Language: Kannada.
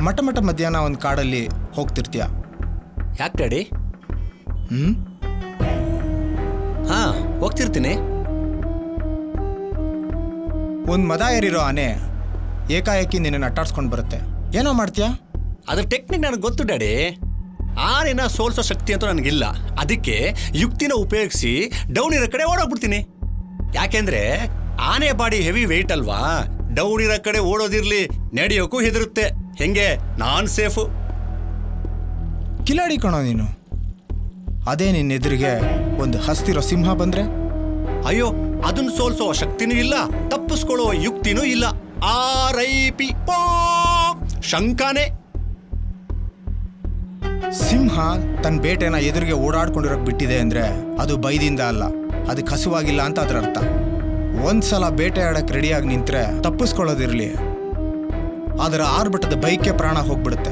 ಮಠ ಮಧ್ಯಾಹ್ನ ಒಂದು ಕಾಡಲ್ಲಿ ಹೋಗ್ತಿರ್ತೀಯ. ಯಾಕೆ ಡ್ಯಾಡಿ? ಹಾಂ, ಹೋಗ್ತಿರ್ತೀನಿ. ಒಂದು ಮದ ಏರಿರೋ ಆನೆ ಏಕಾಏಕಿ ನಿನ್ನನ್ನು ಅಟ್ಟಾಡ್ಸ್ಕೊಂಡು ಬರುತ್ತೆ, ಏನೋ ಮಾಡ್ತೀಯಾ? ಅದ್ರ ಟೆಕ್ನಿಕ್ ನನಗೆ ಗೊತ್ತು ಡ್ಯಾಡಿ. ಆನೆನ ಸೋಲ್ಸೋ ಶಕ್ತಿ ಅಂತೂ ನನಗಿಲ್ಲ. ಅದಕ್ಕೆ ಯುಕ್ತಿನ ಉಪಯೋಗಿಸಿ ಡೌನ್ ಇರೋ ಕಡೆ ಓಡೋಗ್ಬಿಡ್ತೀನಿ. ಯಾಕೆಂದ್ರೆ ಆನೆ ಬಾಡಿ ಹೆವಿ ವೆಯ್ಟ್ ಅಲ್ವಾ, ಡೌನ್ ಇರೋ ಕಡೆ ಓಡೋದಿರ್ಲಿ, ನಡೆಯೋಕ್ಕೂ ಹೆದರುತ್ತೆ. ಹೆಂಗೆ ನಾನ್ ಸೇಫು. ಕಿಲಾಡಿ ಕಣೋ ನೀನು. ಅದೇ ನಿನ್ನ ಎದುರಿಗೆ ಒಂದು ಹಸ್ತಿರೋ ಸಿಂಹ ಬಂದ್ರೆ? ಅಯ್ಯೋ, ಅದನ್ನ ಸೋಲ್ಸೋ ಶಕ್ತಿನೂ ಇಲ್ಲ, ತಪ್ಪಿಸ್ಕೊಳ್ಳೋ ಯುಕ್ತಿನೂ ಇಲ್ಲ. RIP ಶಂಕಾನೆ. ಸಿಂಹ ತನ್ನ ಬೇಟೆನ ಎದುರಿಗೆ ಓಡಾಡ್ಕೊಂಡಿರೋಕೆ ಬಿಟ್ಟಿದೆ ಅಂದ್ರೆ ಅದು ಬೈದಿಂದ ಅಲ್ಲ, ಅದಕ್ಕೆ ಹಸುವಾಗಿಲ್ಲ ಅಂತ ಅದರ ಅರ್ಥ. ಒಂದ್ಸಲ ಬೇಟೆ ಆಡಕ್ಕೆ ರೆಡಿಯಾಗಿ ನಿಂತ್ರೆ ತಪ್ಪಿಸ್ಕೊಳ್ಳೋದಿರ್ಲಿ, ಅದರ ಆರ್ಭಟದ ಬೈಕೆ ಪ್ರಾಣ ಹೋಗ್ಬಿಡುತ್ತೆ.